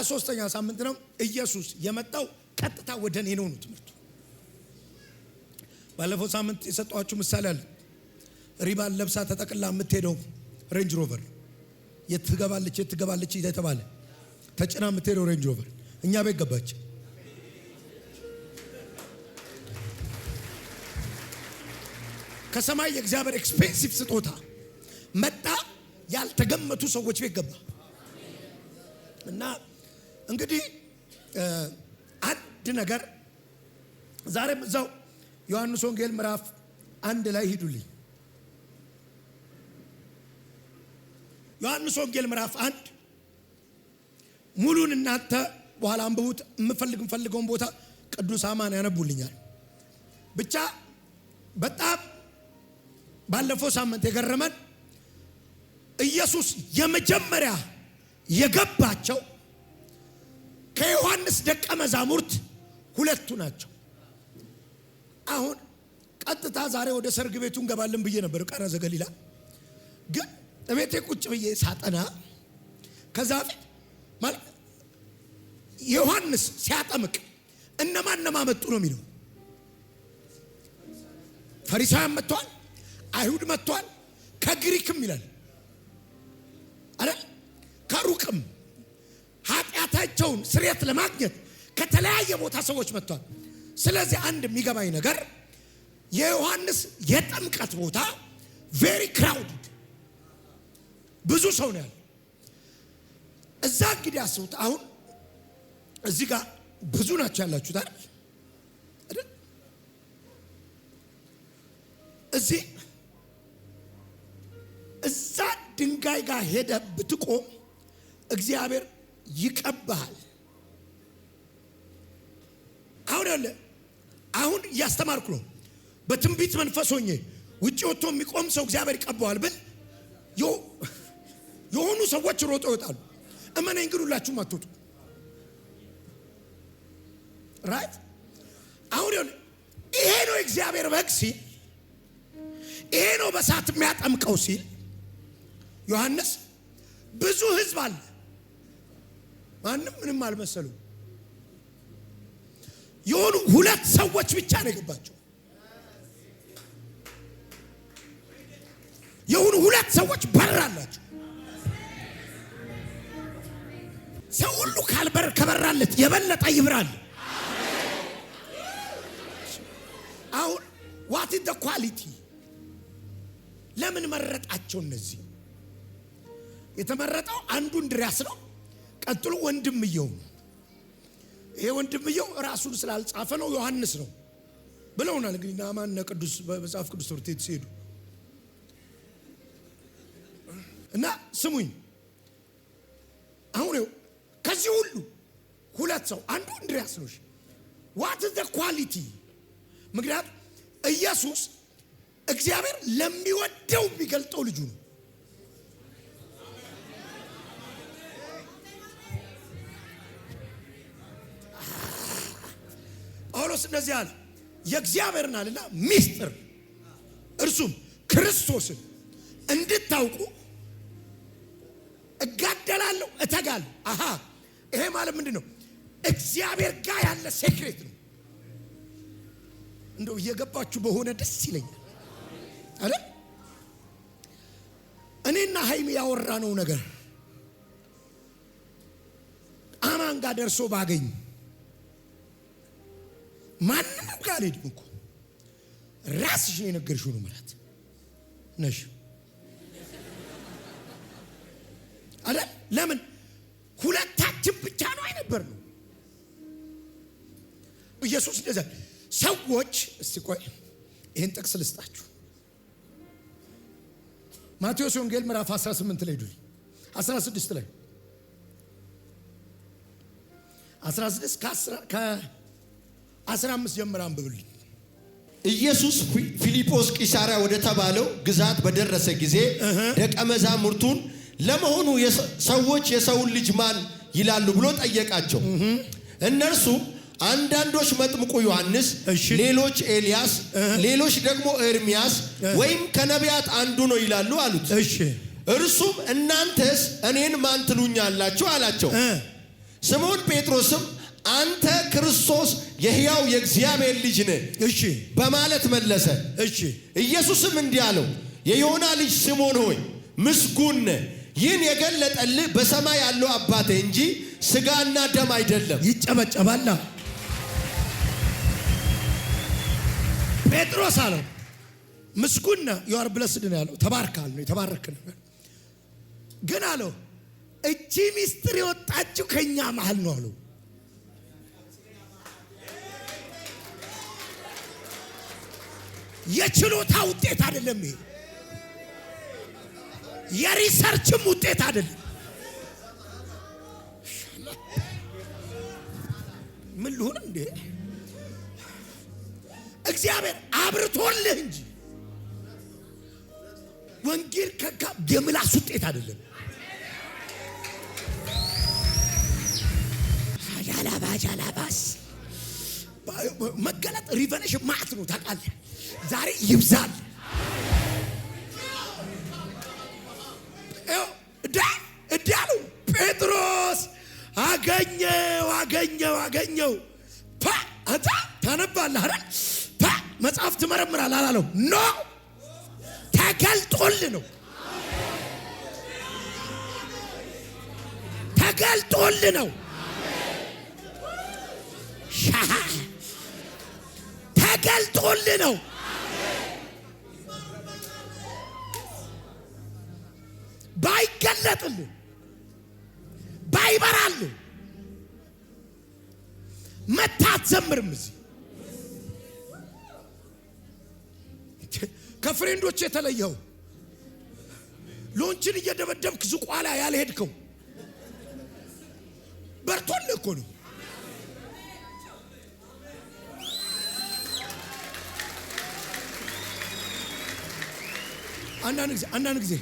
23ኛ ሳምንት ነው። ኢየሱስ የመጣው ቀጥታ ወደ እኔ ነው ትምህርቱ። ባለፈው ሳምንት የሰጧችሁ ምሳሌ አለ። ሪባን ለብሳ ተጠቅላ የምትሄደው ሬንጅ ሮቨር የት ትገባለች የተባለ ተጭና የምትሄደው ሬንጅ ሮቨር እኛ ቤት ገባች። ከሰማይ የእግዚአብሔር ኤክስፔንሲቭ ስጦታ መጣ። ያልተገመቱ ሰዎች ቤት ገባ እና እንግዲህ አንድ ነገር ዛሬም እዛው ዮሐንስ ወንጌል ምዕራፍ 1 ላይ ሂዱልኝ። ዮሐንስ ወንጌል ምዕራፍ 1 ሙሉን እናንተ በኋላ አንብቡት። የምፈልገውን ቦታ ቅዱስ አማን ያነቡልኛል። ብቻ በጣም ባለፈው ሳምንት የገረመን ኢየሱስ የመጀመሪያ የገባቸው ከዮሐንስ ደቀ መዛሙርት ሁለቱ ናቸው። አሁን ቀጥታ ዛሬ ወደ ሰርግ ቤቱ እንገባለን ብዬ ነበር ቃና ዘገሊላ። ግን እቤቴ ቁጭ ብዬ ሳጠና ከዛ ፊት ማለት ዮሐንስ ሲያጠምቅ እነማን መጡ ነው የሚለው። ፈሪሳውያን መጥተዋል፣ አይሁድ መጥተዋል፣ ከግሪክም ይላል አይደል፣ ከሩቅም ኃጢአታቸውን ስርየት ለማግኘት ከተለያየ ቦታ ሰዎች መጥተዋል። ስለዚህ አንድ የሚገባኝ ነገር የዮሐንስ የጥምቀት ቦታ ቬሪ ክራውድድ ብዙ ሰው ነው ያለው እዛ። እንግዲህ አስቡት አሁን እዚህ ጋር ብዙ ናቸው ያላችሁት አይደል? እዚህ እዛ ድንጋይ ጋር ሄደ ብትቆም እግዚአብሔር ይቀባሃል። አሁን እያስተማርኩ ነው። በትንቢት መንፈስ ሆኜ ውጪ ወጥቶ የሚቆም ሰው እግዚአብሔር ይቀባዋል ብል የሆኑ ሰዎች ሮጦ ይወጣሉ። እመነኝ ግን ሁላችሁም አትወጡ። ራይት አሁን ይሄ ነው እግዚአብሔር በግ ሲል፣ ይሄ ነው በሳት የሚያጠምቀው ሲል ዮሐንስ ብዙ ህዝብ አለ። ማንም ምንም አልመሰሉ። የሆኑ ሁለት ሰዎች ብቻ ነው የገባቸው። የሆኑ ሁለት ሰዎች በራላቸው። ሰው ሁሉ ከበራለት የበለጠ ይብራል። አሁን what is the quality? ለምን መረጣቸው? እነዚህ የተመረጠው አንዱ እንድሪያስ ነው። ቀጥሎ ወንድምየው ነው። ይሄ ወንድምየው ራሱን ስላልጻፈ ነው ዮሐንስ ነው ብለውናል። እንግዲህ ናማን ቅዱስ በመጽሐፍ ቅዱስ ትምህርት ቤት ሲሄዱ እና ስሙኝ። አሁን ከዚህ ሁሉ ሁለት ሰው አንዱ እንድሪያስ ነው። what is the quality? ምክንያቱም ኢየሱስ እግዚአብሔር ለሚወደው የሚገልጠው ልጁ ነው። ጳውሎስ እንደዚህ አለ፣ የእግዚአብሔርን አለና ሚስጥር እርሱም ክርስቶስን እንድታውቁ እጋደላለሁ፣ እተጋለሁ። ይሄ ማለት ምንድነው? እግዚአብሔር ጋር ያለ ሴክሬት ነው። እንደው እየገባችሁ በሆነ ደስ ይለኛል አይደል? እኔና ሃይሚ ያወራነው ነገር አማን ጋር ደርሶ ባገኝ ማንንም ጋር አልሄድም እኮ ራስሽ ነው የነገርሽው ነው ማለት ነሽ አይደል? ለምን ሁለታችን ብቻ ነው አይነበርም? ኢየሱስ እንደዛ ሰዎች እስቲ ቆይ ይሄን ጥቅስ ልስጣችሁ። ማቴዎስ ወንጌል ምዕራፍ 18 ላይ ዱል 16 ላይ 16 ከ15 ጀምሮ አንብብልኝ። ኢየሱስ ፊልጶስ ቂሳርያ ወደ ተባለው ግዛት በደረሰ ጊዜ ደቀ መዛሙርቱን ለመሆኑ ሰዎች የሰውን ልጅ ማን ይላሉ ብሎ ጠየቃቸው። እነርሱም አንዳንዶች መጥምቁ ዮሐንስ፣ ሌሎች ኤልያስ፣ ሌሎች ደግሞ ኤርሚያስ ወይም ከነቢያት አንዱ ነው ይላሉ አሉት። እርሱም እናንተስ እኔን ማን ትሉኛላችሁ አላቸው። ስምዖን ጴጥሮስም አንተ ክርስቶስ የሕያው የእግዚአብሔር ልጅ ነህ እሺ በማለት መለሰ። እሺ ኢየሱስም እንዲህ አለው፣ የዮና ልጅ ስምዖን ሆይ ምስጉን ነህ፣ ይህን የገለጠልህ በሰማይ ያለው አባቴ እንጂ ሥጋና ደም አይደለም። ይጨበጨባል። ጴጥሮስ አለው ምስጉን ነህ፣ you are blessed ነው ያለው። ተባርካል ነው የተባረክ ነው። ግን አለው እቺ ሚስጥር የወጣችው ከኛ መሃል ነው አለው። የችሎታ ውጤት አይደለም ይሄ፣ የሪሰርችም ውጤት አይደለም። ምን ልሁን እንዴ? እግዚአብሔር አብርቶልህ እንጂ ወንጌል የምላስ ውጤት አይደለም። ጃላባስ መገለጥ ሪቨሌሽን ማዕት ነው ታውቃለህ። ዛሬ ይብዛል። እዳሉ ጴጥሮስ አገኘው። ታነባለህ አይደል? መጽሐፍ ትመረምራለህ አላለው። ኖ ተገልጦልህ ነው። ተገልጦልህ ነው። ተገልጦልህ ነው። ባይገለጥልህ ባይበራልህ መታት ዘምርም። እዚህ ከፍሬንዶች የተለየው ሎንችን እየደበደብክ ዝቋላ ያልሄድከው በርቶልህ እኮ ነው። አንዳንድ ጊዜ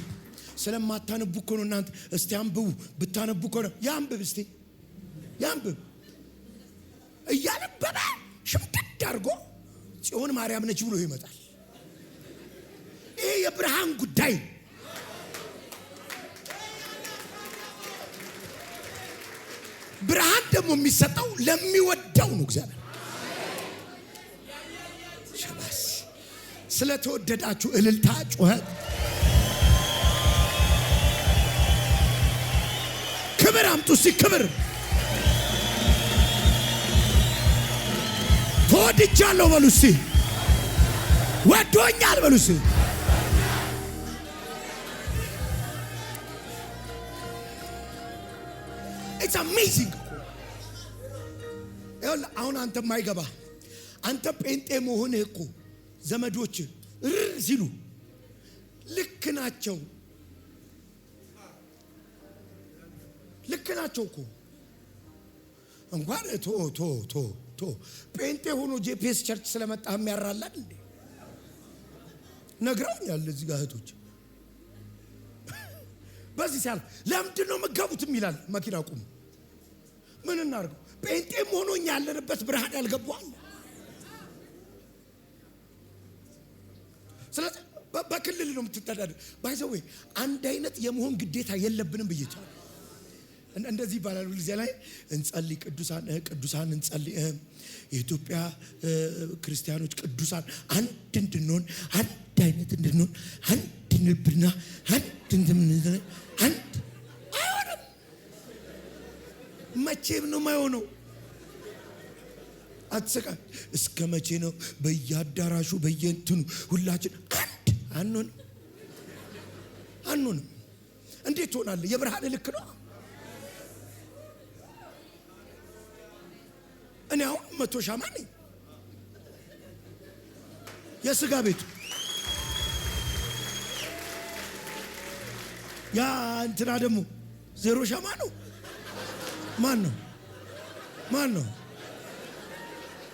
ስለማታነቡ እኮ ነው እናንተ። እስቲ አንብቡ። ብታነቡ እኮ ነው ያንብብ። እስቲ ያንብብ እያነበበ ሽምድድ አድርጎ ጽዮን ማርያም ነች ብሎ ይመጣል። ይሄ የብርሃን ጉዳይ። ብርሃን ደግሞ የሚሰጠው ለሚወደው ነው እግዚአብሔር። ሸባስ ስለተወደዳችሁ እልልታ ጩኸት ክብር አምጡ። እስቲ ክብር ተወድጃለሁ በሉ እስቲ። ወዶኛል በሉ እስቲ። ኢትስ አሜዚንግ። አሁን አንተ የማይገባ አንተ ጴንጤ መሆንህ እኮ ዘመዶች ሲሉ ልክ ናቸው። ልክ ናቸው እኮ እንኳን ቶ ጴንጤ ሆኖ ጄፒኤስ ቸርች ስለመጣ የሚያራላል እንዴ? ነግረውኛል እዚህ ጋር እህቶች። በዚህ ሲያልፍ ለምንድን ነው መጋቡትም ይላል። መኪና ቁም ምን እናርገው? ጴንጤም ሆኖ እኛ ያለንበት ብርሃን ያልገባዋል። ስለዚህ በክልል ነው የምትተዳደር። ባይዘው አንድ አይነት የመሆን ግዴታ የለብንም ብዬቻለሁ። እንደዚህ ይባላል እዚህ ላይ እንጸልይ፣ ቅዱሳን እንጸልይ፣ የኢትዮጵያ ክርስቲያኖች ቅዱሳን አንድ እንድንሆን፣ አንድ አይነት እንድንሆን፣ አንድ ልብና አንድ እንድንሆን። አንድ አይሆንም። መቼም ነው የማይሆነው። አትሰቃ። እስከ መቼ ነው በየአዳራሹ በየእንትኑ ሁላችን አንድ አንሆንም? እንዴት ትሆናለህ? የብርሃን ልክ ነው። እኔ አሁን 100 ሻማ ነኝ። የስጋ ቤቱ ያ እንትና ደግሞ 0 ሻማ ነው።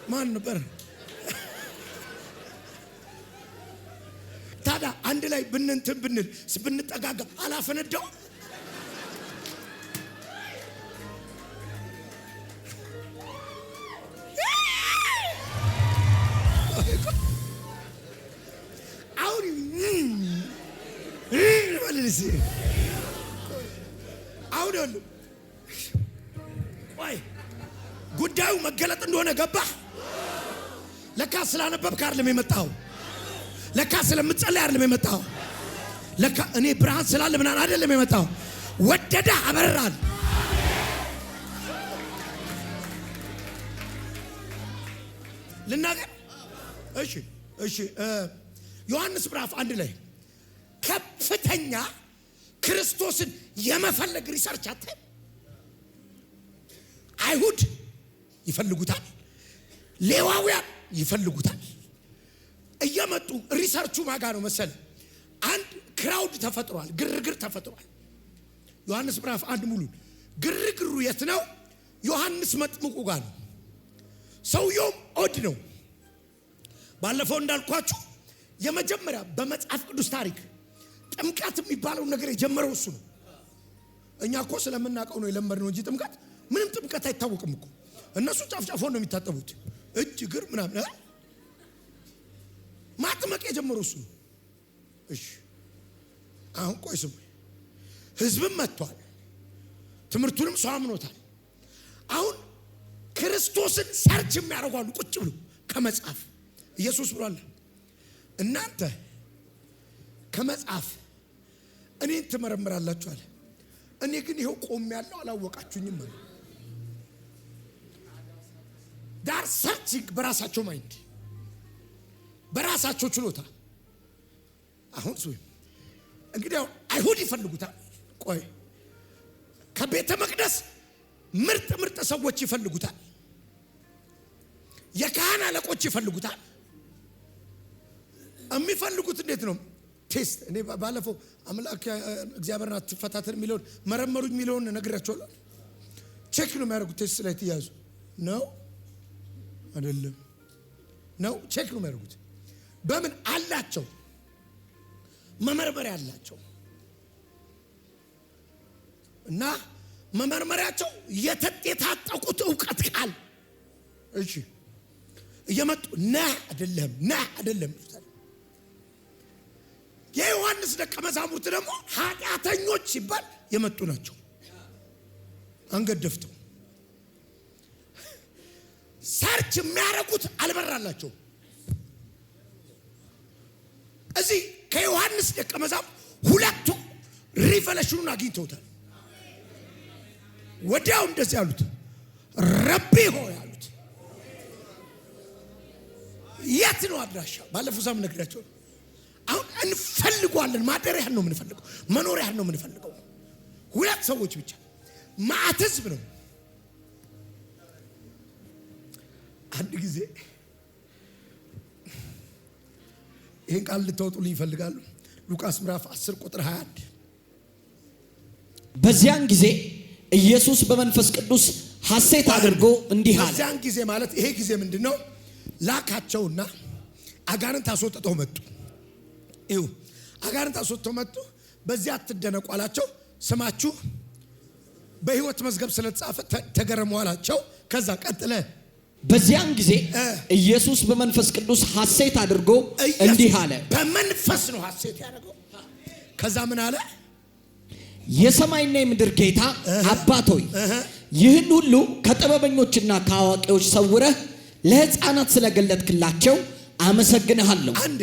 ማን ነበር? ታዲያ አንድ ላይ ብንንትን ብንል ብንጠጋጋ አላፈነዳው? ቆይ ጉዳዩ መገለጥ እንደሆነ ገባህ? ለካ ስላነበብክ አይደለም የመጣው። ለካ ስለምትጸልይ አይደለም የመጣው። ለካ እኔ ብርሃን ስላለ ምናምን አይደለም የመጣው። ወደደ አበራል። ልናገር እሺ ዮሐንስ ምዕራፍ 1 ላይ ከፍተኛ ክርስቶስን የመፈለግ ሪሰርች አለ። አይሁድ ይፈልጉታል፣ ሌዋውያን ይፈልጉታል። እየመጡ ሪሰርቹ ማጋ ነው መሰለ አንድ ክራውድ ተፈጥሯል፣ ግርግር ተፈጥሯል። ዮሐንስ ምዕራፍ 1 ሙሉ ግርግሩ የት ነው? ዮሐንስ መጥምቁ ጋር ነው። ሰውየውም ኦድ ነው። ባለፈው እንዳልኳችሁ የመጀመሪያ በመጽሐፍ ቅዱስ ታሪክ ጥምቀት የሚባለው ነገር የጀመረው እሱ ነው። እኛ እኮ ስለምናውቀው ነው የለመድነው እንጂ ጥምቀት ምንም ጥምቀት አይታወቅም እኮ። እነሱ ጫፍጫፎን ነው የሚታጠቡት፣ እጅ እግር ምናምን። ማጥመቅ የጀመረው እሱ ነው። እሺ አሁን ቆይ ስሙ። ህዝብም መጥቷል፣ ትምህርቱንም ሰው አምኖታል። አሁን ክርስቶስን ሰርች የሚያደርጓሉ ቁጭ ብሎ ከመጽሐፍ ኢየሱስ ብሏል፣ እናንተ ከመጽሐፍ እኔን ትመረምራላችሁ አለ። እኔ ግን ይኸው ቆሜያለሁ አላወቃችሁኝም አለ። ዳር ሰርችንግ በራሳቸው ማይንድ በራሳቸው ችሎታ። አሁን ሰው እንግዲህ አይሁድ ይፈልጉታል። ቆይ ከቤተ መቅደስ ምርጥ ሰዎች ይፈልጉታል። የካህን አለቆች ይፈልጉታል። የሚፈልጉት እንዴት ነው? ቴስት። እኔ ባለፈው አምላክ እግዚአብሔርን አትፈታተን የሚለውን መረመሩኝ የሚለውን ነግራቸዋለሁ። ቼክ ነው የሚያደርጉት። ቴስት ላይ ትያዙ ነው አይደለም ነው ቼክ ነው የሚያደርጉት። በምን አላቸው? መመርመሪያ አላቸው። እና መመርመሪያቸው የታጠቁት ዕውቀት ቃል። እሺ እየመጡ ና አይደለም የዮሐንስ ደቀ መዛሙርት ደግሞ ኃጢአተኞች ሲባል የመጡ ናቸው። አንገት ደፍተው ሰርች የሚያረጉት አልበራላቸው። እዚህ ከዮሐንስ ደቀ መዛሙርት ሁለቱ ሪቨሌሽኑን አግኝተውታል። ወዲያው እንደዚህ ያሉት ረቢ ሆይ ያሉት። የት ነው አድራሻ? ባለፈው ሳምንት ነግራቸው። አሁን እንፈልገዋለን። ማደሪያን ነው የምንፈልገው፣ መኖሪያን ነው የምንፈልገው። ሁለት ሰዎች ብቻ ማዕት ህዝብ ነው። አንድ ጊዜ ይህን ቃል ልታወጡልኝ ይፈልጋሉ። ሉቃስ ምዕራፍ 10 ቁጥር 21 በዚያን ጊዜ ኢየሱስ በመንፈስ ቅዱስ ሐሴት አድርጎ እንዲህ አለ። በዚያን ጊዜ ማለት ይሄ ጊዜ ምንድነው? ላካቸውና አጋንንት አስወጥተው መጡ። ይኸው አጋንንት አስወጥተው መጡ። በዚያ አትደነቁ አላቸው። ስማችሁ በሕይወት መዝገብ ስለተጻፈ ተገረሙ አላቸው። ከዛ ቀጥለ በዚያን ጊዜ ኢየሱስ በመንፈስ ቅዱስ ሐሴት አድርጎ እንዲህ አለ። በመንፈስ ነው ሐሴት ያደረገው። ከዛ ምን አለ? የሰማይና የምድር ጌታ አባት ሆይ ይህን ሁሉ ከጥበበኞችና ከአዋቂዎች ሰውረህ ለሕፃናት ስለገለጥክላቸው አመሰግንሃለሁ። አንዴ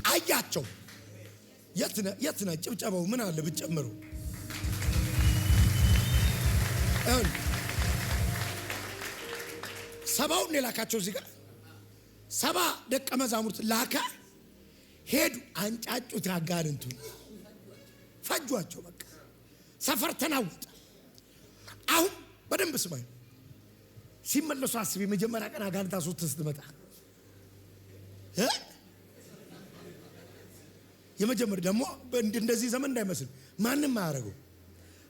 አያቸው። የት ነህ? ጭብጨባው ምን አለ ብትጨምሩ? ሰባውን የላካቸው እዚህ ጋር 70 ደቀ መዛሙርት ላካ። ሄዱ፣ አንጫጩት፣ አጋንንቱን ፈጇቸው። በቃ ሰፈር ተናወጠ። አሁን በደንብ ስማኝ። ሲመለሱ አስቢ። የመጀመሪያ ቀን አጋንንት አስወጥተህ ስትመጣ የመጀመሪያ ደግሞ እንደዚህ ዘመን እንዳይመስል ማንም አያረገው።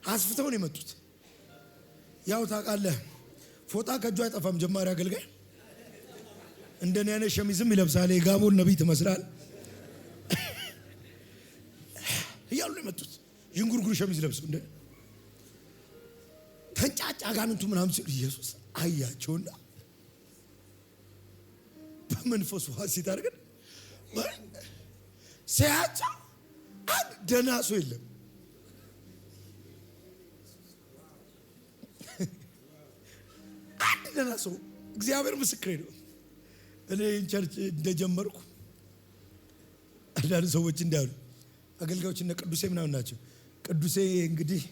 አስፍተው ነው የመጡት። ያው ታውቃለህ፣ ፎጣ ከእጁ አይጠፋም። ጀማሪ አገልጋይ እንደኔ አይነት ሸሚዝም ይለብሳል። የጋቦን ነቢይ ትመስላል እያሉ ነው የመጡት። ይንጉርጉር ሸሚዝ ለብሰው እንደ ተንጫጫ አጋንንቱ ምናምን ሲሉ ኢየሱስ አያቸውና በመንፈሱ ሐሴት አድርገን ሲያቸው አንድ ደህና ሰው የለም። ደህና ሰው እግዚአብሔር ምስክሬ ነው። እኔ ቸርች እንደጀመርኩ አንዳንድ ሰዎች እንዳሉ አገልጋዮች እነ ቅዱሴ ምናምን ናቸው። ቅዱሴ እንግዲህ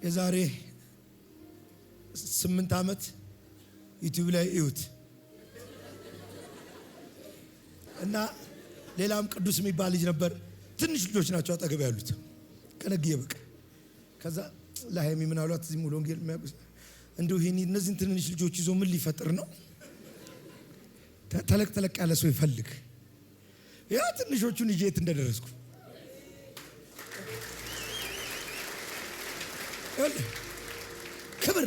የዛሬ 8 ዓመት ዩቲዩብ ላይ እዩት እና ሌላም ቅዱስ የሚባል ልጅ ነበር። ትንሽ ልጆች ናቸው አጠገብ ያሉት ከነግዬ በቃ። ከዛ ለሃይሚ ምን አሏት? እዚህ ሙሉ ወንጌል እንደው ይሄን እነዚህን ትንንሽ ልጆች ይዞ ምን ሊፈጥር ነው? ተለቅ ተለቅ ያለ ሰው ይፈልግ። ያ ትንሾቹን ይዤ የት እንደደረስኩ ክብር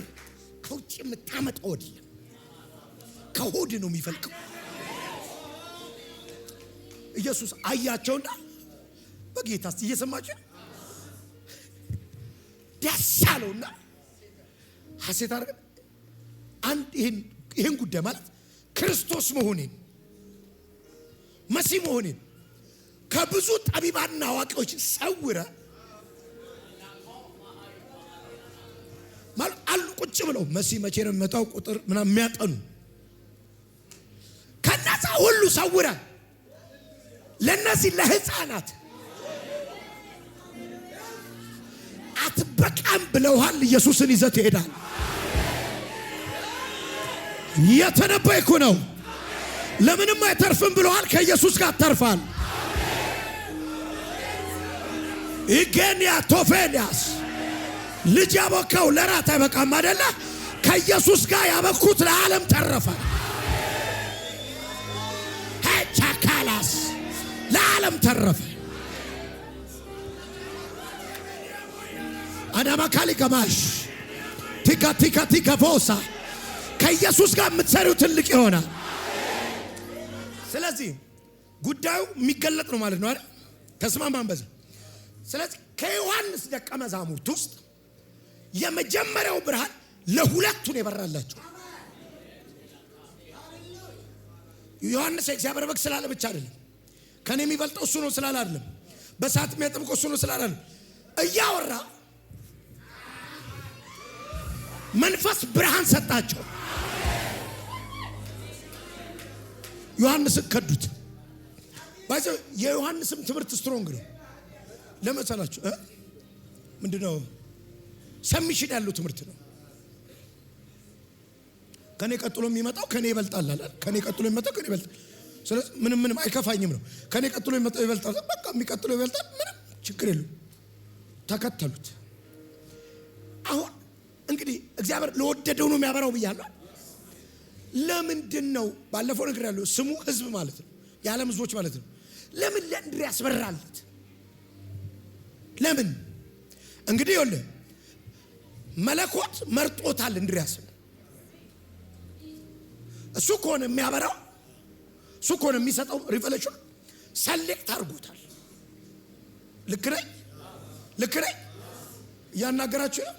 ከውጭ የምታመጣው አይደለም፣ ከሆድ ነው የሚፈልቀው። ኢየሱስ አያቸውና በጌታ እየሰማችሁ ደስ አለውና ሐሴት አደረገ። አንድ ይሄን ጉዳይ ማለት ክርስቶስ መሆኔን መሲህ መሆኔን ከብዙ ጠቢባንና አዋቂዎች ሰውረ ማለት አሉ ቁጭ ብለው መሲህ መቼ ነው የሚመጣው ቁጥር ምናምን የሚያጠኑ ከነዛ ሁሉ ሰውረ ለነዚህ ለሕፃናት አትበቃም ብለውሃል። ኢየሱስን ይዘህ ትሄዳል። የተነበይኩ ነው። ለምንም አይተርፍም ብለዋል። ከኢየሱስ ጋር ተርፋል። ኢጌንያ ቶፌንያስ ልጅ ያቦካው ለራት አይበቃም አይደለ? ከኢየሱስ ጋር ያበኩት ለዓለም ተረፈ። ቻካላስ ለዓለም ተረፈ። አዳማካሊ ገማሽ ቲካ ፎሳ ከኢየሱስ ጋር የምትሰሪው ትልቅ ይሆናል። ስለዚህ ጉዳዩ የሚገለጥ ነው ማለት ነው አይደል? ተስማማን በዚህ። ስለዚህ ከዮሐንስ ደቀ መዛሙርት ውስጥ የመጀመሪያው ብርሃን ለሁለቱን የበራላቸው ዮሐንስ የእግዚአብሔር በግ ስላለ ብቻ አይደለም። ከኔ የሚበልጠው እሱ ነው ስላለ አይደለም። በሰዓት የሚያጠምቀው እሱ ነው ስላለ አይደለም። እያወራ መንፈስ ብርሃን ሰጣቸው። ዮሐንስን ከዱት። ባይዘው የዮሐንስም ትምህርት ስትሮንግ ነው ለመሰላችሁ። ምንድነው? ሰሚሽን ያለው ትምህርት ነው። ከኔ ቀጥሎ የሚመጣው ከኔ ይበልጣል አለ። ከኔ ቀጥሎ የሚመጣው ከኔ ይበልጣል። ስለዚህ ምንም አይከፋኝም ነው። ከኔ ቀጥሎ የሚመጣው ይበልጣል፣ በቃ የሚቀጥለው ይበልጣል፣ ምንም ችግር የለም። ተከተሉት። አሁን እንግዲህ እግዚአብሔር ለወደደው ነው የሚያበራው ብያለሁ። ለምንድን ነው? ባለፈው ነገር ያለው ስሙ ህዝብ ማለት ነው፣ የዓለም ህዝቦች ማለት ነው። ለምን ለእንድሪያስ በራለት? ለምን? እንግዲህ ይኸውልህ መለኮት መርጦታል እንድሪያስ። እሱ ከሆነ የሚያበራው፣ እሱ ከሆነ የሚሰጠው ሪቨሌሽን ሰሌክት አድርጎታል። ልክ ነኝ? ልክ ነኝ? እያናገራችሁ ነው።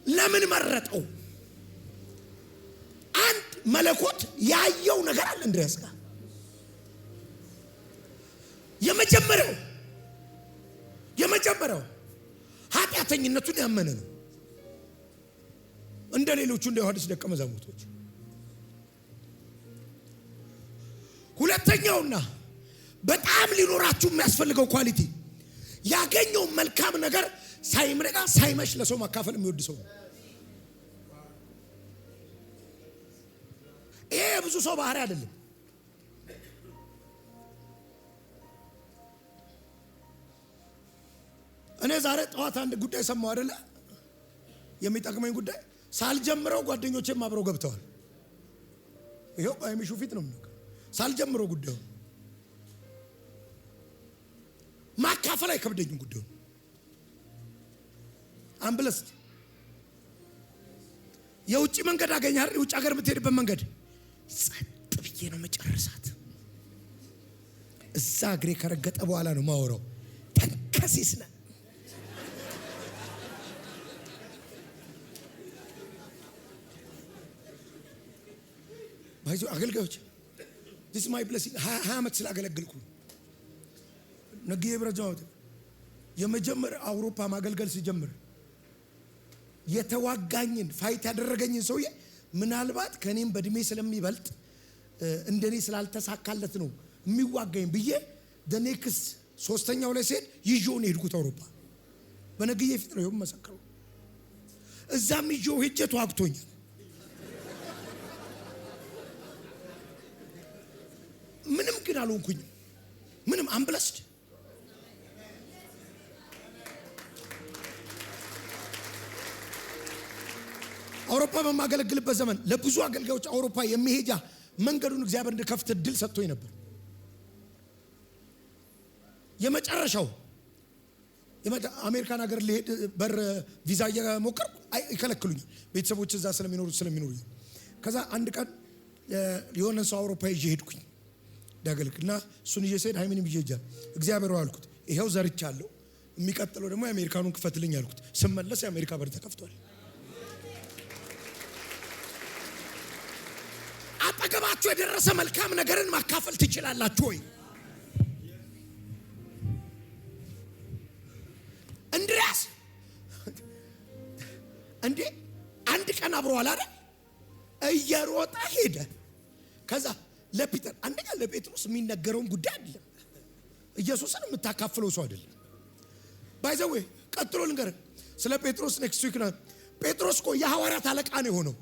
ለምን መረጠው? አንድ መለኮት ያየው ነገር አለ እንድሪያስ ጋር። የመጀመሪያው ኃጢአተኝነቱን ያመነ ነው፣ እንደ ሌሎቹ እንደ ዮሐንስ ደቀ መዛሙርቶች። ሁለተኛውና በጣም ሊኖራችሁ የሚያስፈልገው ኳሊቲ ያገኘው መልካም ነገር ሳይምረጋ ሳይመሽ ለሰው ማካፈል የሚወድ ሰው ነው። ይሄ ብዙ ሰው ባህሪ አይደለም። እኔ ዛሬ ጠዋት አንድ ጉዳይ ሰማሁ አይደለ? የሚጠቅመኝ ጉዳይ ሳልጀምረው ጓደኞቼም አብረው ገብተዋል። ይሄው በሚሹ ፊት ነው የምነግርህ። ሳልጀምረው ጉዳዩ ማካፈል አይከብደኝም። ጉዳዩ አምብለስ የውጭ መንገድ አገኛል። የውጭ ሀገር የምትሄድበት መንገድ ጸጥ ብዬ ነው መጨረሳት። እዛ እግሬ ከረገጠ በኋላ ነው ማወራው። ተንከሲስ ነህ። ባይዞ አገልጋዮች this my blessing 20 ዓመት ስላገለግልኩ ነግዬ ብረጃው የመጀመሪያ አውሮፓ ማገልገል ሲጀምር የተዋጋኝን ፋይት ያደረገኝን ሰውዬ ምናልባት ከኔም በእድሜ ስለሚበልጥ እንደኔ ስላልተሳካለት ነው የሚዋጋኝ ብዬ ደኔክስ ሶስተኛው ላይ ሲሄድ ይዤውን ሄድኩት አውሮፓ። በነግዬ ፊት ነው የመሰከረው። እዛም ይዤው ሄጄ ተዋግቶኛል። ምንም ግን አልሆንኩኝም። ምንም አምብለስድ አውሮፓ በማገለግልበት ዘመን ለብዙ አገልጋዮች አውሮፓ የሚሄጃ መንገዱን እግዚአብሔር እንድከፍት እድል ሰጥቶኝ ነበር። የመጨረሻው አሜሪካን ሀገር ልሄድ በር ቪዛ እየሞከርኩ ይከለክሉኛል። ቤተሰቦች እዛ ስለሚኖሩ ከዛ አንድ ቀን የሆነ ሰው አውሮፓ ይዤ ሄድኩኝ ዳገልክና እሱን ይዤ ስሄድ ሃይሚንም ይዤ ሄጃለሁ። እግዚአብሔር አልኩት ይሄው ዘርቻለሁ፣ የሚቀጥለው ደግሞ የአሜሪካኑን ክፈትልኝ አልኩት። ስመለስ የአሜሪካ በር ተከፍቷል። አጠገባችሁ የደረሰ መልካም ነገርን ማካፈል ትችላላችሁ ወይ? እንድሪያስ እንዴ አንድ ቀን አብሮዋል አይደል? እየሮጠ ሄደ። ከዛ ለፒተር አንደኛ ለጴጥሮስ የሚነገረውን ጉዳይ አይደለም፣ ኢየሱስን የምታካፍለው ሰው አይደለም። ባይዘዌ ቀጥሎ ልንገር ስለ ጴጥሮስ ኔክስት ዊክ ነው። ጴጥሮስ እኮ የሐዋርያት አለቃ ነው የሆነው።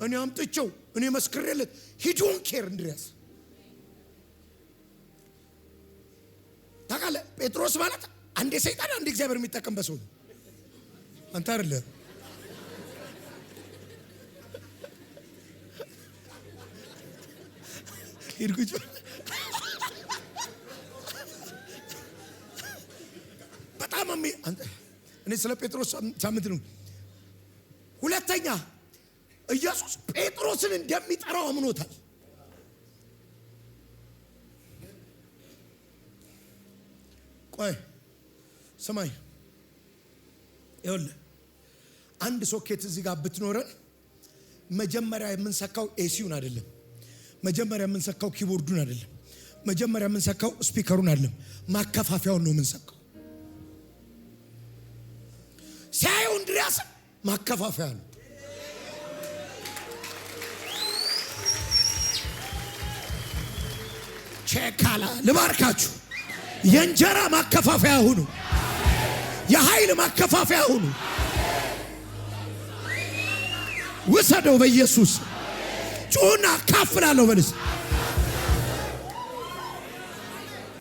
እኔ አምጥቼው እኔ መስክሬለት ሂዱን ኬር እንድሪያስ ታውቃለህ። ጴጥሮስ ማለት አንዴ ሰይጣን አንዴ እግዚአብሔር የሚጠቀምበት ሰው ነው። አንተ አይደለ ይርጉጭ በጣም እኔ ስለ ጴጥሮስ ሳምንት ነው። ሁለተኛ ኢየሱስ ጴጥሮስን እንደሚጠራው አምኖታል። ቆይ ሰማይ ይኸውልህ አንድ ሶኬት እዚህ ጋር ብትኖረን መጀመሪያ የምንሰካው ኤሲውን አይደለም፣ መጀመሪያ የምንሰካው ኪቦርዱን አይደለም፣ መጀመሪያ የምንሰካው ስፒከሩን አይደለም፣ ማከፋፈያውን ነው የምንሰካው። ሲያዩ እንድሪያስ ማከፋፈያ ነው። ቼካላ ልባርካችሁ። የእንጀራ ማከፋፈያ ሁኑ፣ የኃይል ማከፋፈያ ሁኑ። ውሰደው በኢየሱስ ጩና ካፍላለሁ በልስ።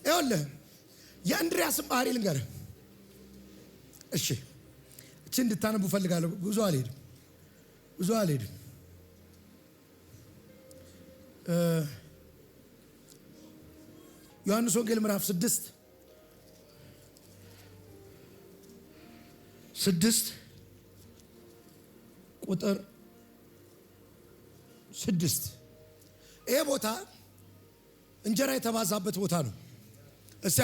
ይኸውልህ የእንድሪያስን ባህሪ ልንገርህ። እሺ እቺ እንድታነቡ ፈልጋለሁ። ብዙ አልሄድም። ዮሐንስ ወንጌል ምዕራፍ 6 ቁጥር 6 ይሄ ቦታ እንጀራ የተባዛበት ቦታ ነው። እስቲ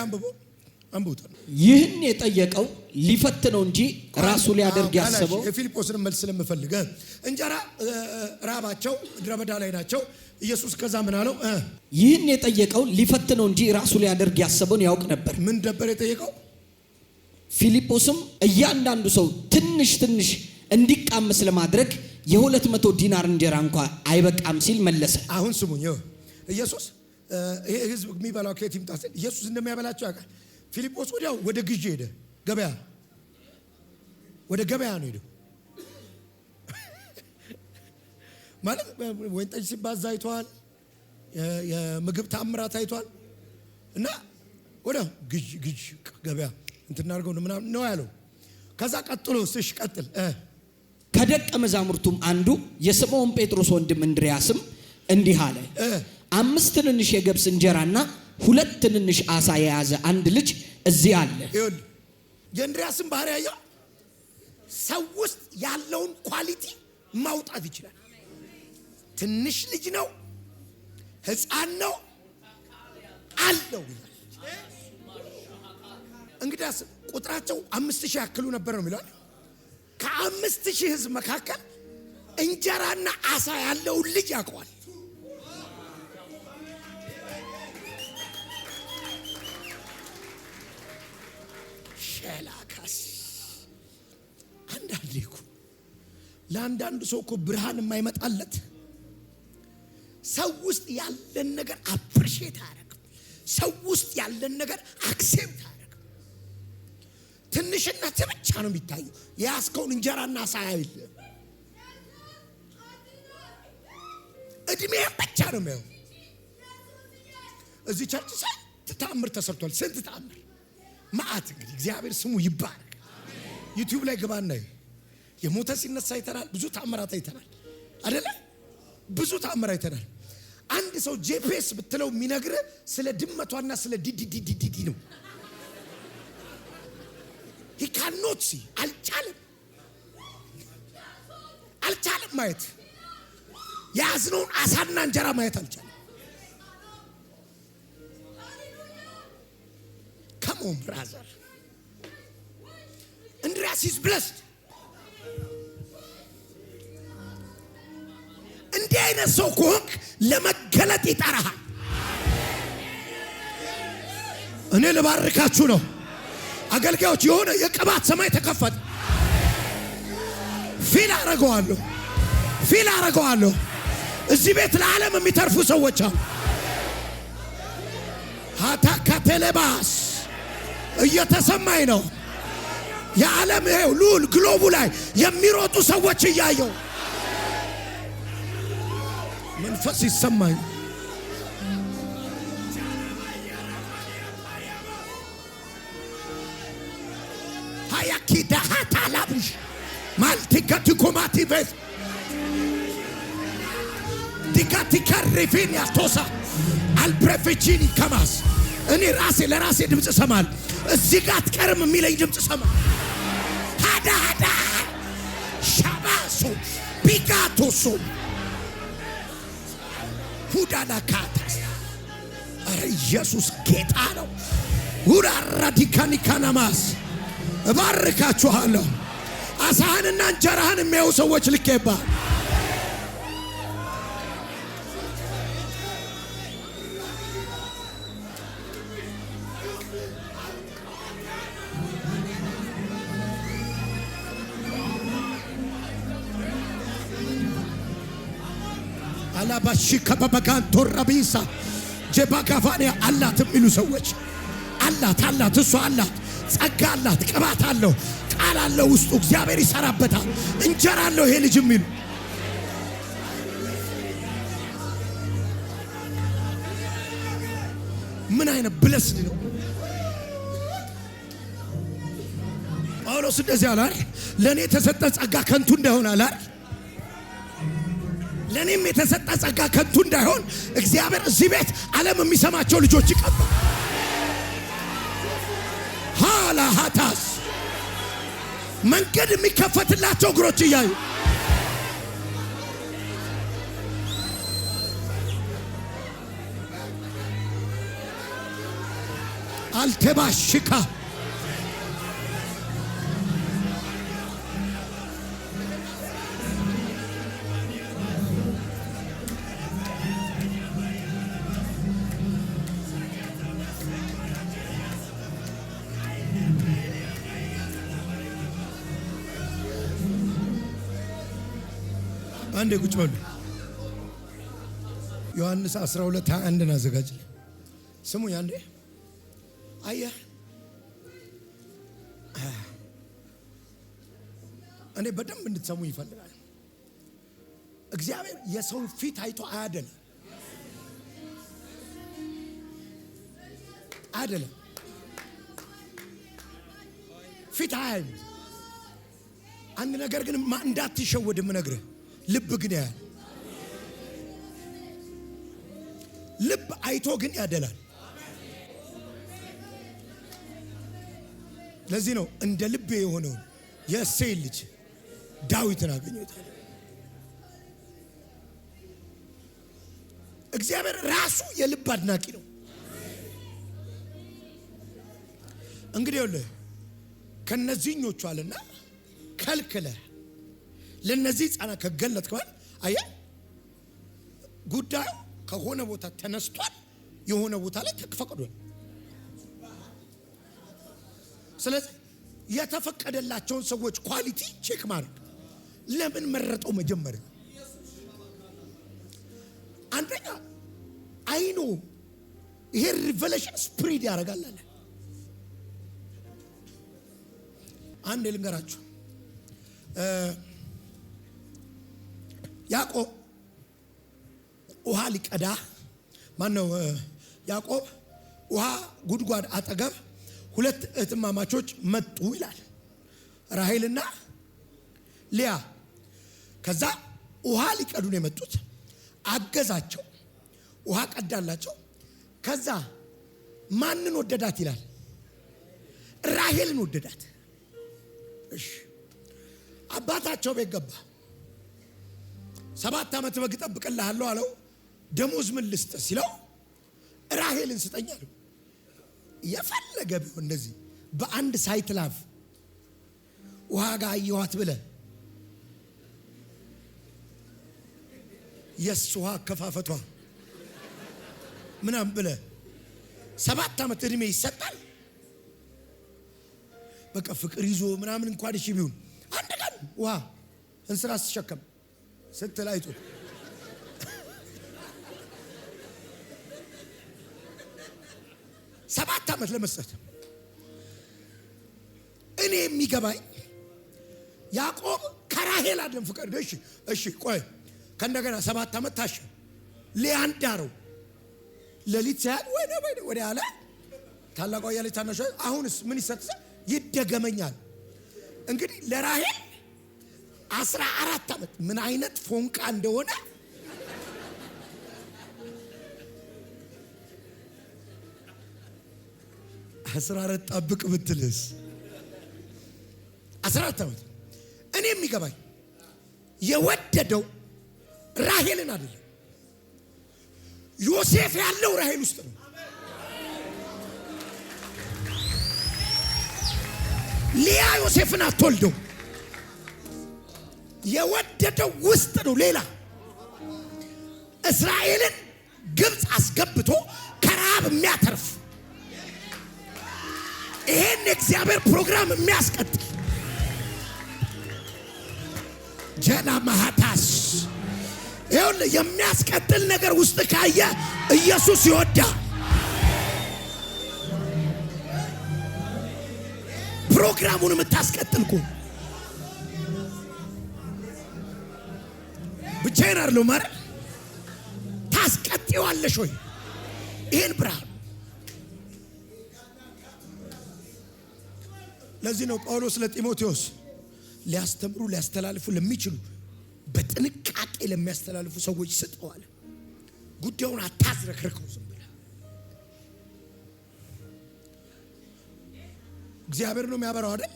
አንብቡት። ይህን የጠየቀው ሊፈትነው እንጂ ራሱ ሊያደርግ ያሰበው የፊልጶስን መልስ ስለምፈልግ እንጀራ ራባቸው ምድረ በዳ ላይ ናቸው። ኢየሱስ ከዛ ምን አለው? ይህን የጠየቀው ሊፈትነው እንጂ ራሱ ሊያደርግ ያሰበውን ያውቅ ነበር። ምን ነበር የጠየቀው? ፊልጶስም እያንዳንዱ ሰው ትንሽ ትንሽ እንዲቃመስ ለማድረግ 200 ዲናር እንጀራ እንኳን አይበቃም ሲል መለሰ። አሁን ስሙኝ፣ ኢየሱስ ይሄ ህዝብ የሚበላው ከየት ይምጣ ሲል ኢየሱስ እንደሚያበላቸው ያውቃል። ፊልጶስ ወዲያው ወደ ግዢ ሄደ። ወደ ገበያ ነው ሄደው ማለት ወይን ጠጅ ሲባዛ አይቷል፣ የምግብ ተአምራት አይቷል። እና ወዲያው ግዢ ገበያ እንትና አድርገው ምናምን ነው ያለው። ከዛ ቀጥሎ እሺ ቀጥል። ከደቀ መዛሙርቱም አንዱ የስምዖን ጴጥሮስ ወንድም እንድሪያስም እንዲህ አለ፣ 5 ትንንሽ የገብስ እንጀራና 2 ትንንሽ ዓሣ የያዘ አንድ ልጅ እዚህ አለ። የእንድሪያስም ባህሪ ያየው ሰው ውስጥ ያለውን ኳሊቲ ማውጣት ይችላል። ትንሽ ልጅ ነው፣ ሕፃን ነው አለው። እንግዲያስ ቁጥራቸው 5000 ያክሉ ነበር ነው የሚለው። ከ5000 ህዝብ መካከል እንጀራና ዓሣ ያለውን ልጅ ያውቀዋል። ሸላካስ አንዳንዴ እኮ ለአንዳንዱ ሰው እኮ ብርሃን የማይመጣለት ሰው ውስጥ ያለን ነገር አፕሪሺየት አያደርግም። ሰው ውስጥ ያለን ነገር አክሴፕት አያደርግም። ትንሽነት ብቻ ነው የሚታየው። የያዝከውን እንጀራና ዓሣ አይደለም፣ እድሜን ብቻ ነው የሚያየው። እዚህ ቸርች ስንት ተአምር ተሰርቷል። ስንት ተአምር ማአት። እንግዲህ እግዚአብሔር ስሙ ይባረክ። ዩቲዩብ ላይ ግባና የሞተ ሲነሳ አይተናል። ብዙ ተአምራት አይተናል አይደለ? ብዙ ተአምር አይተናል። አንድ ሰው ጂፒኤስ ብትለው የሚነግርህ ስለ ድመቷና ስለ ዲዲዲዲዲ ነው። he cannot see አልቻለም ማየት። የያዝነውን ዓሣና እንጀራ ማየት አልቻለም። come on brother, Andreas is blessed. እንዲህ አይነት ሰው ከሆንክ ለመገለጥ ይጠራሃል። እኔ ልባርካችሁ ነው አገልጋዮች። የሆነ የቅባት ሰማይ ተከፈተ። ፊል አረገዋለሁ። እዚህ ቤት ለዓለም የሚተርፉ ሰዎች አሉ። ሃታካቴሌባስ እየተሰማኝ ነው። የዓለም ሉል ግሎቡ ላይ የሚሮጡ ሰዎች እያየው መንፈስ ይሰማኝ። ሃያኪዳሃታ ላብሽ ማልቲካቲኮማቲቬስ ዲካቲካሪፊኒያ ቶሳ አልፕሬፊቺኒ ከማስ እኔ ራሴ ለራሴ ድምጽ ሰማል። እዚህ ጋር አትቀርም የሚለኝ ድምጽ ሰማል። ሃዳ ሻባሶ ቢጋቶሶ ሁዳላካታስ አረ ኢየሱስ ጌታ ነው። ሁዳራዲካኒካናማስ እባርካችኋለሁ። ዓሣህንና እንጀራህን የሚያዩ ሰዎች ልኬባ አላባሺ ከበበጋን ቶራቢሳ ጀባጋፋኒያ አላት የሚሉ ሰዎች አላት እሷ አላት፣ ጸጋ አላት፣ ቅባት አለው፣ ቃል አለው ውስጡ፣ እግዚአብሔር ይሰራበታል፣ እንጀራ አለው ይሄ ልጅ የሚሉ ምን አይነት ብለስድ ነው። ጳውሎስ እንደዚህ አላል፣ ለእኔ የተሰጠ ጸጋ ከንቱ እንዳይሆን አላል። ለእኔም የተሰጠ ጸጋ ከንቱ እንዳይሆን እግዚአብሔር እዚህ ቤት ዓለም የሚሰማቸው ልጆች ይቀባል። ሃላሃታስ መንገድ የሚከፈትላቸው እግሮች እያዩ አልተባሽካ አንዴ ቁጭ በሉ። ዮሐንስ 12:21 አዘጋጅ። ስሙኝ አንዴ። አየህ እኔ በደንብ እንድትሰሙ ይፈልጋል። እግዚአብሔር የሰው ፊት አይቶ አያደለም። ፊት አያይም። አንድ ነገር ግን እንዳትሸወድ የምነግርህ ልብ ግን ያያል። ልብ አይቶ ግን ያደላል። ለዚህ ነው እንደ ልብ የሆነውን የእሴይ ልጅ ዳዊትን አገኘታል። እግዚአብሔር ራሱ የልብ አድናቂ ነው። እንግዲህ ወለ ከነዚህኞቹ አለና ከልክለ ለነዚህ ጻና ከገለጥከዋል። አየህ ጉዳዩ ከሆነ ቦታ ተነስቷል፣ የሆነ ቦታ ላይ ተፈቅዷል። ስለዚህ የተፈቀደላቸውን ሰዎች ኳሊቲ ቼክ ማድረግ ለምን መረጠው? መጀመሪያ አንደኛ አይኑ ይሄ ሪቨሌሽን ስፕሪድ ያደርጋል አለ። አንድ ልንገራችሁ። ያዕቆብ ውሃ ሊቀዳ ማነው? ያዕቆብ ውሃ ጉድጓድ አጠገብ ሁለት እህትማማቾች መጡ ይላል፣ ራሔልና ሊያ። ከዛ ውሃ ሊቀዱ ነው የመጡት። አገዛቸው፣ ውሃ ቀዳላቸው። ከዛ ማንን ወደዳት ይላል? ራሔልን ወደዳት። እሺ አባታቸው ቤት ገባ። 7 ዓመት በግ እጠብቅልሃለሁ አለው። ደሞዝ ምን ልስጥ ሲለው ራሔልን ስጠኝ አለው። የፈለገ ቢሆን እንደዚህ በአንድ ሳይት ላፍ ውሃ ጋር አየኋት ብለህ የእሱ ውሃ አከፋፈቷ ምናምን ብለህ 7 ዓመት እድሜ ይሰጣል። በቃ ፍቅር ይዞ ምናምን እንኳን እሺ ቢሆን አንድ ቀን ውሃ እንስራ ሲሸከም ስትል አይቶ 7 ዓመት ለመስጠት እኔ የሚገባኝ ያዕቆብ ከራሔል አይደለም ፍቅር። እሺ ቆይ ከእንደገና 7 ዓመት ታሸ። ሊያን ዳረው። ሌሊት ሲያል ወደ አለ ታላቋ ያለች ታናሽ አሁንስ ምን ይሰጥሰ ይደገመኛል። እንግዲህ ለራሔል 14 ዓመት ምን አይነት ፎንቃ እንደሆነ አስራረት ጠብቅ ብትልስ 14 ዓመት። እኔ የሚገባኝ የወደደው ራሔልን አይደለም። ዮሴፍ ያለው ራሔል ውስጥ ነው። ሊያ ዮሴፍን አትወልደው። የወደደው ውስጥ ነው። ሌላ እስራኤልን ግብፅ አስገብቶ ከረሃብ የሚያተርፍ ይሄን የእግዚአብሔር ፕሮግራም የሚያስቀጥል ጀና ማሃታስ ይኸውልህ የሚያስቀጥል ነገር ውስጥ ካየ ኢየሱስ ይወዳል። ፕሮግራሙን የምታስቀጥልኩ ብቻዬን አይደለሁ ማለት ታስቀጥዋለሽ ወይ? ይሄን ብርሃን ለዚህ ነው ጳውሎስ ለጢሞቴዎስ ሊያስተምሩ ሊያስተላልፉ ለሚችሉ በጥንቃቄ ለሚያስተላልፉ ሰዎች ስጠዋል። ጉዳዩን አታዝረክርከው ዝም ብለህ። እግዚአብሔር ነው የሚያበራው አይደል?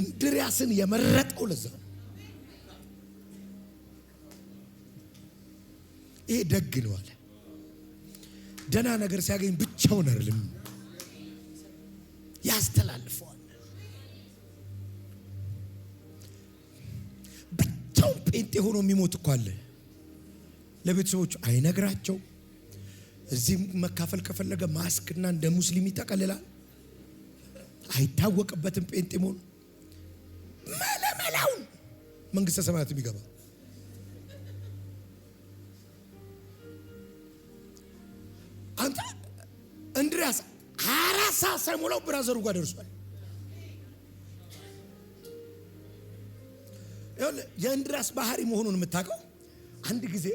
እንድርያስን የመረጠው ለዛ ነው። ይሄ ደግ ነው አለ። ደህና ነገር ሲያገኝ ብቻውን አይደለም ያስተላልፈዋል። ብቻውን ጴንጤ ሆኖ የሚሞት እኮ አለ። ለቤተሰቦቹ አይነግራቸው። እዚህም መካፈል ከፈለገ ማስክና እንደ ሙስሊም ይጠቀልላል። አይታወቅበትም ጴንጤ መሆኑ። መለመላውን መንግስተ ሰማያት የሚገባ አንተ እንድርያስ 24 ሰዓት ሳይሞላው ብራዘሩ ጋር ደርሷል። የእንድርያስ ባህሪ መሆኑን የምታውቀው አንድ ጊዜ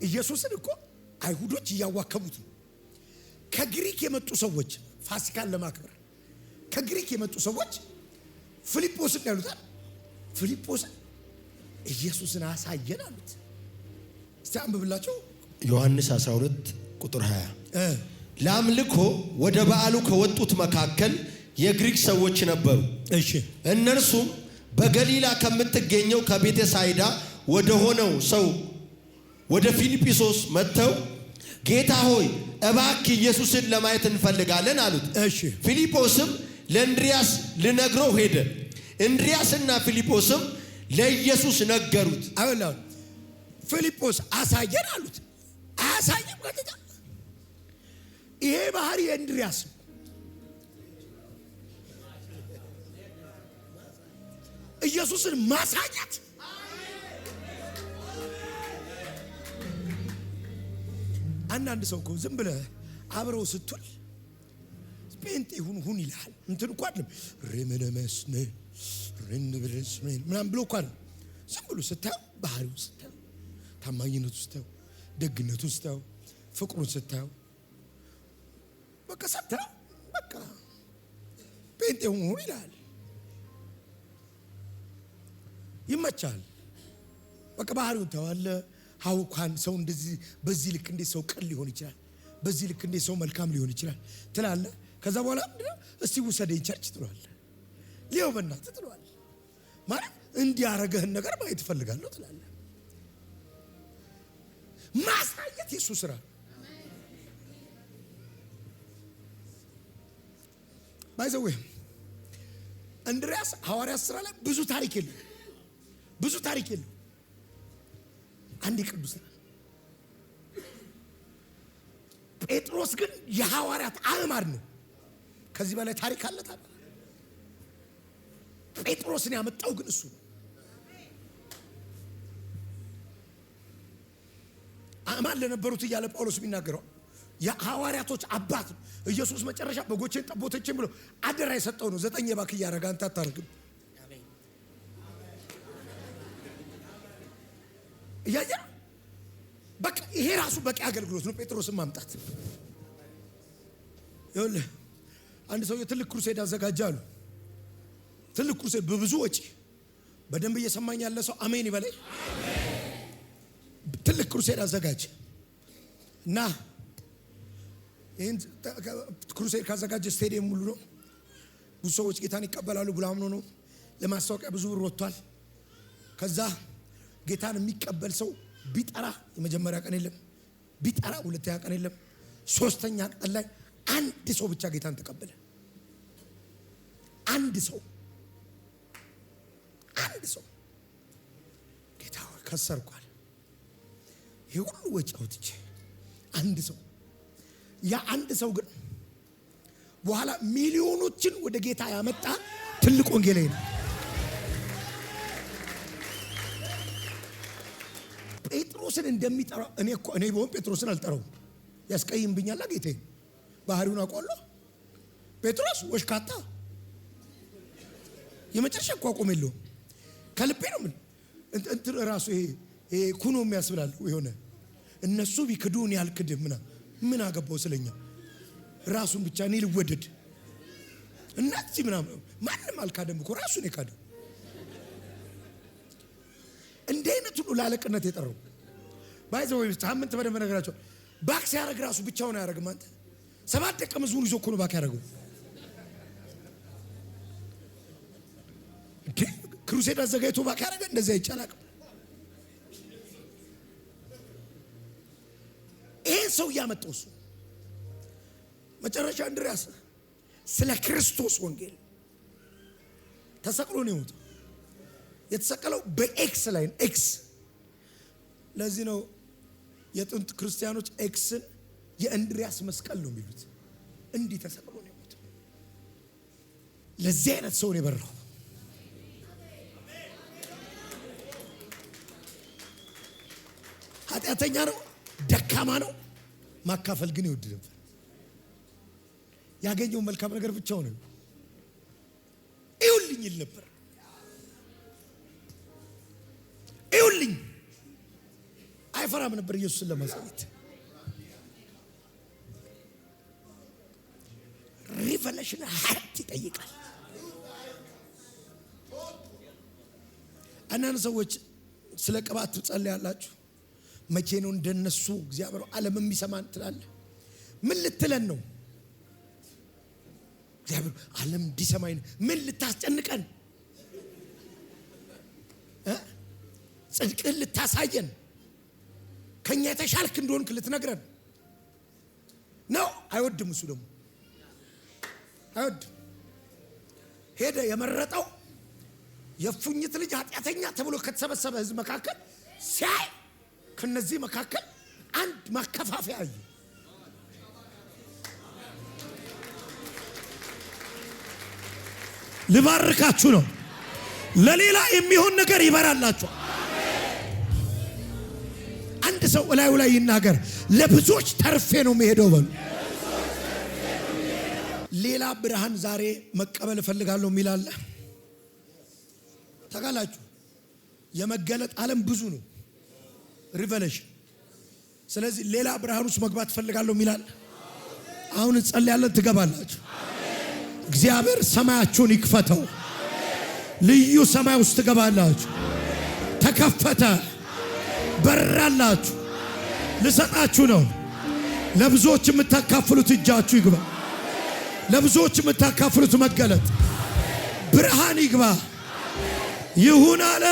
ኢየሱስን እኮ አይሁዶች እያዋከቡት ነው። ከግሪክ የመጡ ሰዎች ፋሲካን ለማክበር ከግሪክ የመጡ ሰዎች ፊልጶስን ያሉታል። ፊልጶስን ኢየሱስን አሳየን አሉት። እስቲ አንብብላቸው። ዮሐንስ 12 ቁጥር 20 ለአምልኮ ወደ በዓሉ ከወጡት መካከል የግሪክ ሰዎች ነበሩ። እሺ እነርሱም በገሊላ ከምትገኘው ከቤተ ሳይዳ ወደ ሆነው ሰው ወደ ፊልጵስዩስ መጥተው ጌታ ሆይ እባክህ ኢየሱስን ለማየት እንፈልጋለን አሉት። እሺ ፊልጶስም ለእንድርያስ ልነግረው ሄደ። እንድርያስና ፊልጶስም ለኢየሱስ ነገሩት። አሁን ፊልጶስ አሳየን አሉት። አሳየን ማለት ይሄ ባህሪ የእንድርያስ ኢየሱስን ማሳየት አንዳንድ ሰው እኮ ዝም ብለህ አብረው ስትል ጴንጤ ሁን ይልሃል። እንትን እኮ አይደለም ረመነመስነ ረንብረስመን ምናምን ብሎ እኮ አይደለም። ዝም ብሎ ስታየው ባህሪው ስታየው ታማኝነቱ ስታየው ደግነቱ ስታየው ፍቅሩን ስታየው በቃ ሰምተህ በቃ ጴንጤ ሁን ይልሃል። ይመቻል። በቃ ባህሪውን ታዋለህ። ሀውካን ሰው እንደዚህ በዚህ ልክ እንዴት ሰው ቅን ሊሆን ይችላል? በዚህ ልክ እንዴት ሰው መልካም ሊሆን ይችላል ትላለህ። ከዛ በኋላ እስቲ ውሰደኝ ቸርች ትለዋለህ። ሊው በእናትህ ትለዋለህ። ማለት እንዲያረገህን ነገር ማየት እፈልጋለሁ ትላለህ። ማሳየት የሱ ስራ። ባይዘው እንድሪያስ ሐዋርያት ሥራ ላይ ብዙ ታሪክ የለው። አንድ ቅዱስ ነው። ጴጥሮስ ግን የሐዋርያት አዕማድ ነው። ከዚህ በላይ ታሪክ አለ ታዲያ? ጴጥሮስን ያመጣው ግን እሱ ነው። አዕማድ ለነበሩት እያለ ጳውሎስ የሚናገረው የሐዋርያቶች አባት ነው። ኢየሱስ መጨረሻ በጎቼን ጠቦቶቼን ብሎ አደራ የሰጠው ነው። 9 የባክ እያረጋ አንተ አታርግም። እያያ በቃ ይሄ ራሱ በቂ አገልግሎት ነው። ጴጥሮስን ማምጣት ይኸውልህ፣ አንድ ሰው የትልቅ ክሩሴድ አዘጋጃሉ። ትልቅ ክሩሴድ በብዙ ወጪ። በደንብ እየሰማኝ ያለ ሰው አሜን ይበለኝ። ትልቅ ክሩሴድ አዘጋጅ እና ይህን ክሩሴድ ካዘጋጀ ስቴዲየም ሙሉ ነው። ብዙ ሰዎች ጌታን ይቀበላሉ ብሎ አምኖ ነው። ለማስታወቂያ ብዙ ብር ወጥቷል። ከዛ ጌታን የሚቀበል ሰው ቢጠራ የመጀመሪያ ቀን የለም፣ ቢጠራ ሁለተኛ ቀን የለም፣ ሶስተኛ ቀን ላይ አንድ ሰው ብቻ ጌታን ተቀበለ። አንድ ሰው ጌታ ከሰርኳል፣ ይሄ ሁሉ ወጪ አውጥቼ አንድ ሰው። ያ አንድ ሰው ግን በኋላ ሚሊዮኖችን ወደ ጌታ ያመጣ ትልቅ ወንጌላዊ ነው። ጴጥሮስን እንደሚጠራው እኔ በሆን ጴጥሮስን አልጠራውም። ያስቀይምብኛል ጌታዬ። ባህሪውን አውቀዋለሁ። ጴጥሮስ ወሽካታ የመጨረሻ አቋቁም የለውም። ከልቤ ነው። እንትን ራሱ ይሄ ኩኖ የሚያስብላል የሆነ እነሱ ቢክዱን ያልክድም ምን አገባው ስለኛ ራሱን ብቻ እኔ ልወደድ እናዚህ ምናምን ማንም አልካደም እኮ ራሱን የካደው። እንደ አይነት ሁሉ ላለቅነት የጠራው ባይዘው ሳምንት በደንብ ነገራቸው። ባክ ሲያደርግ ራሱ ብቻውን አያደርግም። አንተ 7 ደቀ መዝሙር ይዞ እኮ ነው ባክ ያደረገው። ክሩሴድ አዘጋጅቶ ባክ ያደረገ እንደዚያ ይቻላል። ይሄን ሰው እያመጣው እሱ መጨረሻ እንድሪያስ ስለ ክርስቶስ ወንጌል ተሰቅሎ ነው የሞተው። የተሰቀለው በኤክስ ላይ ነው። ኤክስ ለዚህ ነው የጥንት ክርስቲያኖች ኤክስን የእንድሪያስ መስቀል ነው የሚሉት። እንዲህ ተሰቅሎ ነው የሞተው። ለዚህ አይነት ሰው ነው የበራው። ኃጢአተኛ ነው፣ ደካማ ነው። ማካፈል ግን ይወድ ነበር። ያገኘው መልካም ነገር ብቻው ነው ይውልኝ ይል ነበር። ይውልኝ አይፈራም ነበር ኢየሱስን ለማሳየት። ሪቨሌሽን ሀርት ይጠይቃል። አንዳንድ ሰዎች ስለ ቅባት ትጸልያላችሁ። መቼ ነው እንደነሱ እግዚአብሔር ዓለም የሚሰማን ትላለህ? ምን ልትለን ነው? እግዚአብሔር ዓለም እንዲሰማኝ ምን ልታስጨንቀን? ጽድቅህን ልታሳየን? ከኛ የተሻልክ እንደሆንክ ልትነግረን ነው? አይወድም። እሱ ደግሞ አይወድም። ሄደ የመረጠው የፉኝት ልጅ ኃጢአተኛ ተብሎ ከተሰበሰበ ህዝብ መካከል ሲያይ ከነዚህ መካከል አንድ ማከፋፈያ አየ። ልባርካችሁ ነው። ለሌላ የሚሆን ነገር ይበራላችኋል። አንድ ሰው እላዩ ላይ ይናገር፣ ለብዙዎች ተርፌ ነው የሚሄደው በሉ። ሌላ ብርሃን ዛሬ መቀበል እፈልጋለሁ የሚላለ ታውቃላችሁ። የመገለጥ ዓለም ብዙ ነው፣ ሪቨሌሽን። ስለዚህ ሌላ ብርሃን ውስጥ መግባት እፈልጋለሁ የሚላለ አሁን እንጸልያለን፣ ትገባላችሁ። እግዚአብሔር ሰማያችሁን ይክፈተው። ልዩ ሰማይ ውስጥ ትገባላችሁ። ተከፈተ፣ በራላችሁ። ልሰጣችሁ ነው። ለብዙዎች የምታካፍሉት እጃችሁ ይግባ። ለብዙዎች የምታካፍሉት መገለጥ ብርሃን ይግባ። ይሁን አለ።